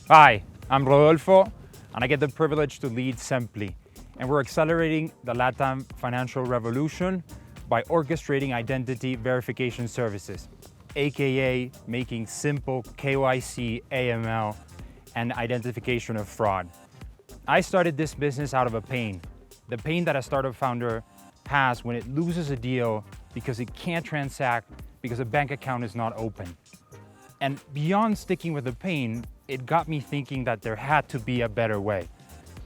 Hi, I'm Rodolfo, and I get the privilege to lead Zenpli. And we're accelerating the LatAm financial revolution by orchestrating identity verification services, AKA making simple KYC, AML, and identification of fraud. I started this business out of a pain, the pain that a startup founder has when it loses a deal because it can't transact because a bank account is not open. And beyond sticking with the pain, it got me thinking that there had to be a better way.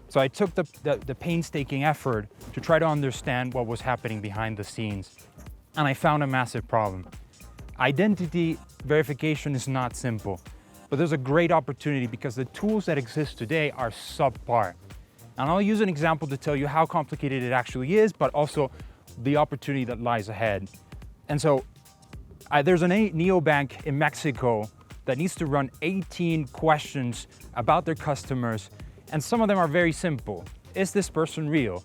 So I took the painstaking effort to try to understand what was happening behind the scenes. And I found a massive problem. Identity verification is not simple, but there's a great opportunity because the tools that exist today are subpar. And I'll use an example to tell you how complicated it actually is, but also the opportunity that lies ahead. And so there's a neobank in Mexico that needs to run 18 questions about their customers, and some of them are very simple. Is this person real?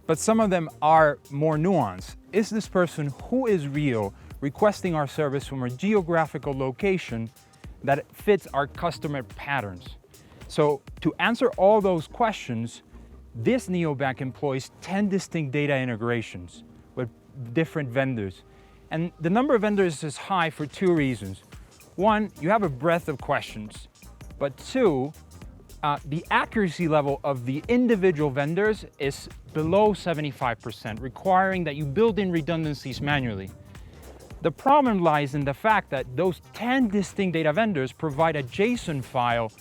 But some of them are more nuanced. Is this person who is real requesting our service from a geographical location that fits our customer patterns? So to answer all those questions, this neobank employs 10 distinct data integrations with different vendors. And the number of vendors is high for two reasons. One, you have a breadth of questions, but two, the accuracy level of the individual vendors is below 75%, requiring that you build in redundancies manually. The problem lies in the fact that those 10 distinct data vendors provide a JSON file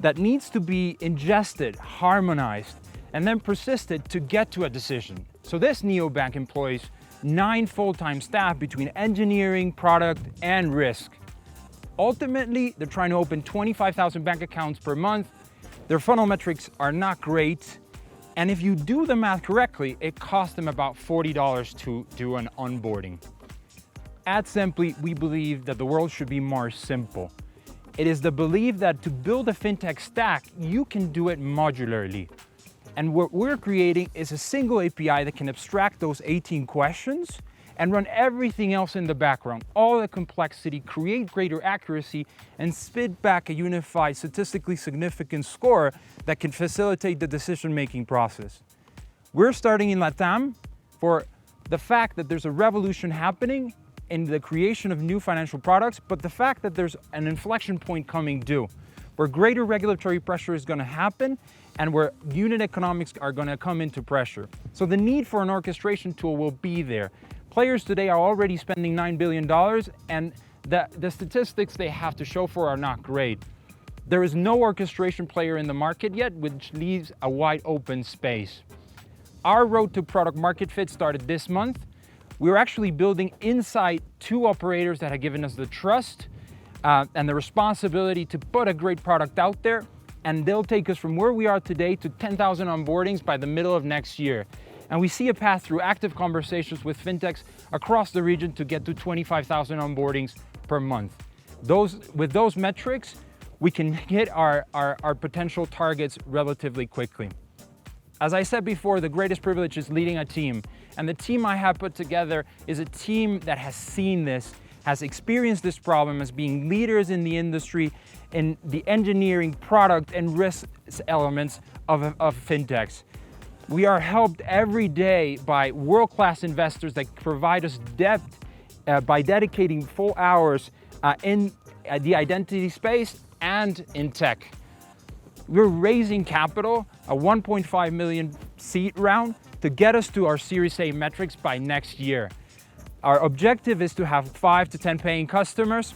that needs to be ingested, harmonized, and then persisted to get to a decision. So this neobank employs 9 full-time staff between engineering, product, and risk. Ultimately, they're trying to open 25,000 bank accounts per month. Their funnel metrics are not great. And if you do the math correctly, it costs them about $40 to do an onboarding. At Zenpli, we believe that the world should be more simple. It is the belief that to build a fintech stack, you can do it modularly. And what we're creating is a single API that can abstract those 18 questions and run everything else in the background, all the complexity, create greater accuracy, and spit back a unified, statistically significant score that can facilitate the decision-making process. We're starting in LatAm for the fact that there's a revolution happening in the creation of new financial products, but the fact that there's an inflection point coming due, where greater regulatory pressure is gonna happen and where unit economics are gonna come into pressure. So the need for an orchestration tool will be there. Players today are already spending $9 billion, and the statistics they have to show for are not great. There is no orchestration player in the market yet, which leaves a wide open space. Our road to product market fit started this month. We're actually building inside 2 operators that have given us the trust and the responsibility to put a great product out there, and they'll take us from where we are today to 10,000 onboardings by the middle of next year. And we see a path through active conversations with Fintechs across the region to get to 25,000 onboardings per month. With those metrics, we can hit our potential targets relatively quickly. As I said before, the greatest privilege is leading a team. And the team I have put together is a team that has seen this, has experienced this problem as being leaders in the industry in the engineering, product, and risk elements of Fintechs. We are helped every day by world-class investors that provide us depth by dedicating full hours in the identity space and in tech. We're raising capital, a 1.5 million seed round, to get us to our Series A metrics by next year. Our objective is to have 5 to 10 paying customers,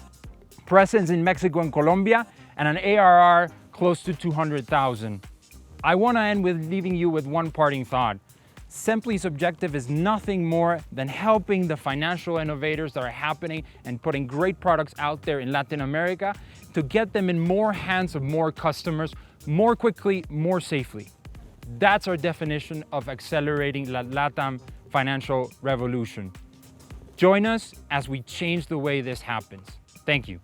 presence in Mexico and Colombia, and an ARR close to 200,000. I want to end with leaving you with one parting thought. Zenpli's objective is nothing more than helping the financial innovators that are happening and putting great products out there in Latin America to get them in more hands of more customers, more quickly, more safely. That's our definition of accelerating the LatAm financial revolution. Join us as we change the way this happens. Thank you.